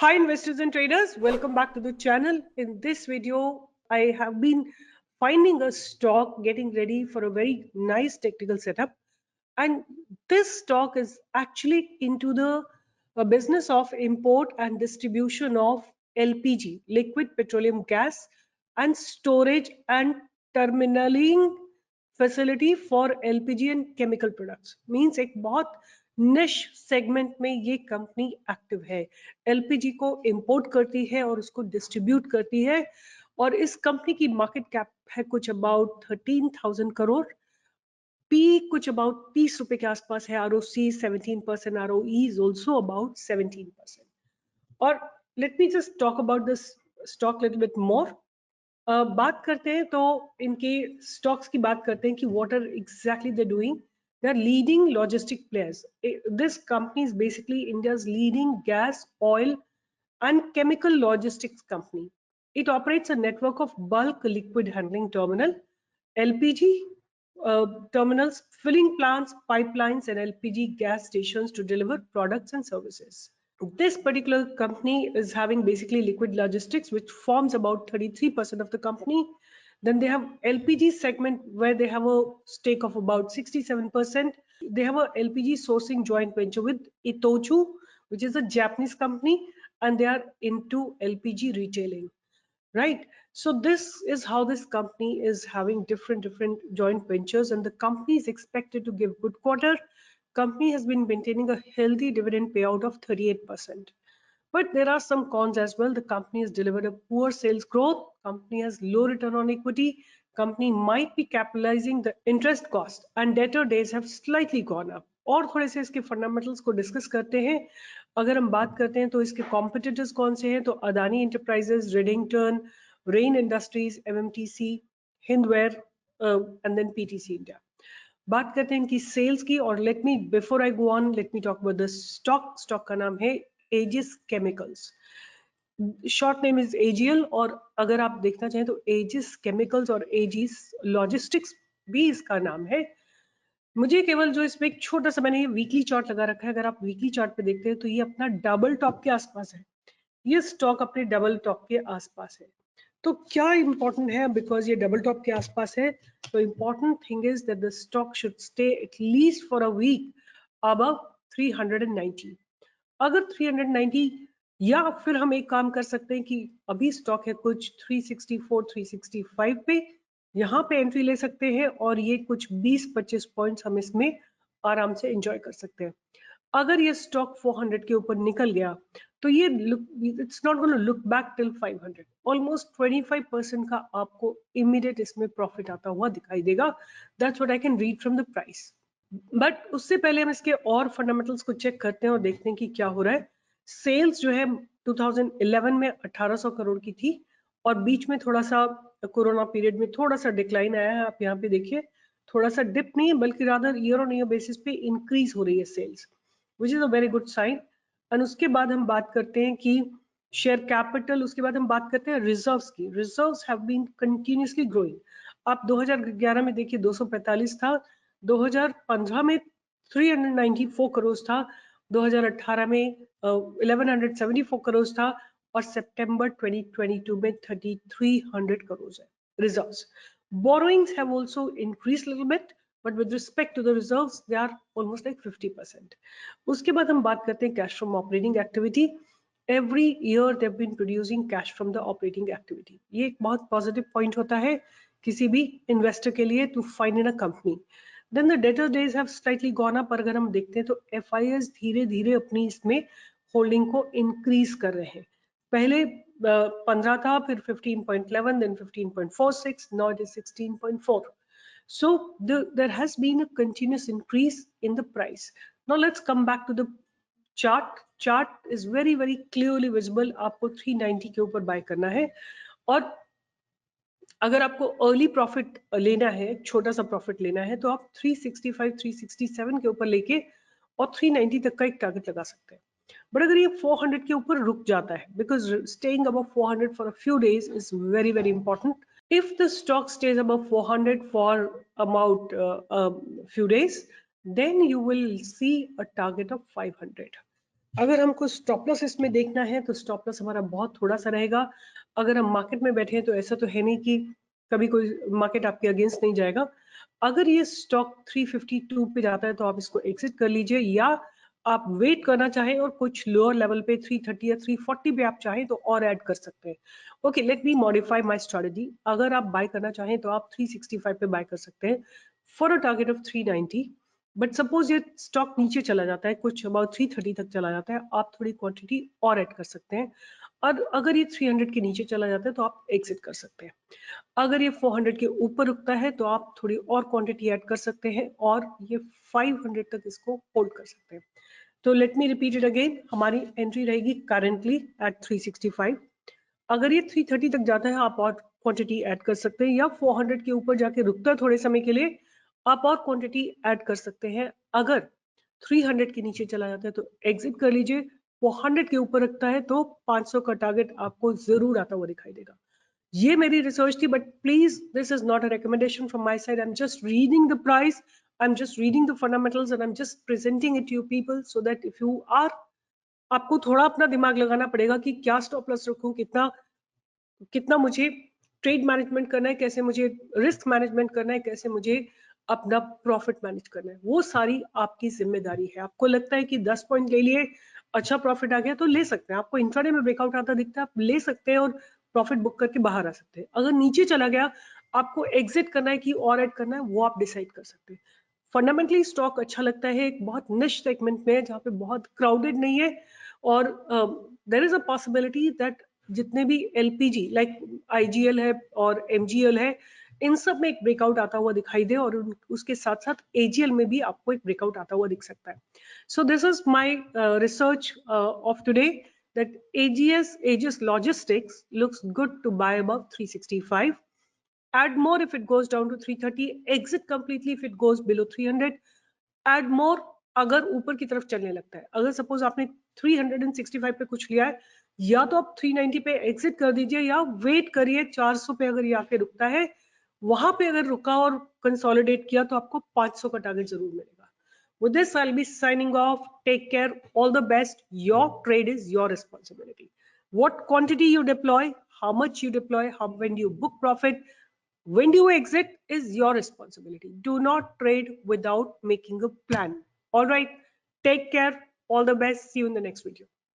Hi investors and traders, welcome back to the channel. In this video, I have been finding a stock getting ready for a very nice technical setup. And this stock is actually into the business of import and distribution of LPG, liquid petroleum gas, and storage and terminaling facility for LPG and chemical products. Means एक बहुत निश segment में ये company active है। LPG को import करती है और उसको डिस्ट्रीब्यूट करती है और इस कंपनी की मार्केट कैप है कुछ अबाउट 13,000 करोड़। पी कुछ अबाउट 30 रुपए के आसपास है। ROC 17%, ROE is also about 17%। और let me just talk about this stock little bit more. बात करते हैं तो इनके स्टॉक्स की बात करते हैं कि what are exactly they doing. They are leading logistic players. This company is basically India's leading gas, oil and chemical logistics company. It operates a network of bulk liquid handling terminal, LPG terminals, filling plants, pipelines, and LPG gas stations to deliver products and services. This particular company is having basically liquid logistics, which forms about 33% of the company. Then they have LPG segment where they have a stake of about 67%. They have a LPG sourcing joint venture with Itochu, which is a Japanese company, and they are into LPG retailing, right? So this is how this company is having different joint ventures, and the company is expected to give good quarter. Company has been maintaining a healthy dividend payout of 38%. But there are some cons as well. The company has delivered a poor sales growth. Company has low return on equity. Company might be capitalizing the interest cost, and debtor days have slightly gone up. और थोड़े से इसके fundamentals को discuss करते हैं। अगर हम बात करते हैं तो इसके कॉम्पिटिटर्स कौन से हैं, तो Adani enterprises, Redington, Rain industries, MMTC, Hindware and then PTC India. बात करते हैं इनकी सेल्स की। और let me before I go on, let me talk about the stock. Stock का नाम है Aegis chemicals, short name is AGL. और अगर आप देखना चाहें तो एजिस केमिकल्स और एजिस लॉजिस्टिक्स भी इसका नाम है। मुझे केवल जो इसमें एक छोटा सा मैंने ये वीकली चार्ट लगा रखा है, अगर आप वीकली चार्ट पे देखते हैं तो ये अपना डबल टॉप के आसपास है। ये स्टॉक अपने डबल टॉप के आसपास है। तो क्या इंपॉर्टेंट है, बिकॉज ये डबल टॉप के आसपास है, तो important thing is that the stock should stay at least for a week above 390। अगर 390, या फिर हम एक काम कर सकते हैं कि अभी स्टॉक है कुछ 364 365 पे, यहाँ पे एंट्री ले सकते हैं और ये कुछ 20-25 पॉइंट्स हम इसमें आराम से एंजॉय कर सकते हैं। अगर ये स्टॉक 400 के ऊपर निकल गया तो ये it's not gonna look back till 500। Almost 25% का आपको इमीडिएट इसमें प्रॉफिट आता हुआ दिखाई देगा। That's what I can read from the price. But उससे पहले हम इसके और फंडामेंटल्स को चेक करते हैं और देखते हैं कि क्या हो रहा है। सेल्स जो है 2011 में 1800 करोड़ की थी और बीच में थोड़ा सा कोरोना पीरियड में थोड़ा सा डिक्लाइन आया है। आप यहाँ पे देखिए, थोड़ा सा डिप नहीं है बल्कि rather year on year basis पे इंक्रीज हो रही है sales, which is a very good sign. And उसके बाद हम बात करते हैं कि शेयर कैपिटल, उसके बाद हम बात करते हैं रिजर्व्स की। Reserves have been continuously growing. आप 2011 में देखिए 245 था, 2015 में 394 करोड़ था, 2018 में 1174 करोड़ था और सितंबर 2022 में 3300 करोड़ है reserves. Borrowings have also increased a little bit, but with respect to the reserves, they are almost like 50%. उसके बाद हम बात करते हैं cash from operating activity. Every year they've been producing cash from the operating activity. ये एक बहुत positive point होता है किसी भी investor के लिए to find in a company. Then the debtor days have slightly gone up. अगर हम देखते हैं तो FIS धीरे धीरे अपनी इसमें होल्डिंग को इंक्रीज कर रहे हैं। पहले 15 था, फिर 15.11, then 15.46, now it is 16.4. So there has been a continuous increase in the price. Now let's come back to the chart. Chart is very clearly visible. आपको 390 के ऊपर बाय करना है और अगर आपको अर्ली प्रॉफिट लेना है, छोटा सा प्रॉफिट लेना है, तो आप 365 367 के ऊपर लेके और 390 तक का एक टारगेट लगा सकते हैं। बट अगर ये 400 के ऊपर रुक जाता है, because staying above 400 for a few days is very important. if the stock stays above 400 for about a few days, then you will see a target of 500. अगर हमको स्टॉप लॉस इसमें देखना है तो स्टॉप लॉस हमारा बहुत थोड़ा सा रहेगा। अगर हम मार्केट में बैठे हैं तो ऐसा तो है नहीं कि कभी कोई मार्केट आपके अगेंस्ट नहीं जाएगा। अगर ये स्टॉक 352 पे जाता है तो आप इसको एग्जिट कर लीजिए, या आप वेट करना चाहें और कुछ लोअर लेवल पे 330 या 340 पे आप चाहें तो और ऐड कर सकते हैं। Okay, let me modify my strategy. अगर आप बाय करना चाहें तो आप 365 पे बाय कर सकते हैं for a target of 390। But suppose ये स्टॉक नीचे चला जाता है, कुछ अबाउट 330 तक चला जाता है, आप थोड़ी क्वांटिटी और ऐड कर सकते हैं। और अगर ये 300 के नीचे चला जाता है तो आप एग्जिट कर सकते हैं। अगर ये 400 के ऊपर रुकता है तो आप थोड़ी और क्वांटिटी ऐड कर सकते हैं और ये 500 तक इसको होल्ड कर सकते हैं। तो let me repeat it again, हमारी एंट्री रहेगी करेंटली एट 365। अगर ये 330 तक जाता है आप और क्वांटिटी ऐड कर सकते हैं, या 400 के ऊपर जाके रुकता है थोड़े समय के लिए, आप और क्वांटिटी ऐड कर सकते हैं। अगर 300 के नीचे चला जाता है तो एग्जिट कर लीजिए। 400 के ऊपर रखता है तो 500 का टारगेट आपको जरूर आता हुआ दिखाई देगा। ये मेरी रिसर्च थी, but please this is not a recommendation from my side. I am just reading the price, I am just reading the fundamentals and I am just presenting it to you people so that if you are, आपको थोड़ा अपना दिमाग लगाना पड़ेगा कि क्या stop loss रखूं, कितना कितना मुझे ट्रेड मैनेजमेंट करना है, कैसे मुझे रिस्क मैनेजमेंट करना है, कैसे मुझे अपना प्रॉफिट मैनेज करना है, वो सारी आपकी जिम्मेदारी है। आपको लगता है कि 10 पॉइंट ले लिए, अच्छा प्रॉफिट आ गया तो ले सकते हैं। आपको इंट्राडे में ब्रेकआउट आता दिखता है, आप ले सकते हैं और प्रॉफिट बुक करके बाहर आ सकते हैं। अगर नीचे चला गया, आपको एग्जिट करना है कि और ऐड करना है, वो आप डिसाइड कर सकते हैं। फंडामेंटली स्टॉक अच्छा लगता है एक बहुत निश सेगमेंट में जहाँ पे बहुत क्राउडेड नहीं है, और there is a possibility that जितने भी एलपीजी लाइक आईजीएल है और एमजीएल है, इन सब में एक ब्रेकआउट आता हुआ दिखाई दे, और उसके साथ साथ एजीएल में भी आपको एक ब्रेकआउट आता हुआ दिख सकता है। So this is my research of today, that Aegis Logistics looks good to buy above 365. Add more if it goes down to 330. Exit completely if it goes below 300. Add more अगर ऊपर की तरफ चलने लगता है। अगर सपोज आपने 365 पे कुछ लिया है, या तो आप 390 पे एग्जिट कर दीजिए, या वेट करिए 400 पे अगर ये आके रुकता है, वहां पे अगर रुका और कंसोलिडेट किया तो आपको 500 का टारगेट जरूर मिलेगा। With this, I'll be signing off. Take care. All the best. Your trade is your responsibility. What quantity you deploy, how much you deploy, when do you book profit, when do you exit is your responsibility. Do not trade without making a plan. All right. Take care. All the best. See you in the next video.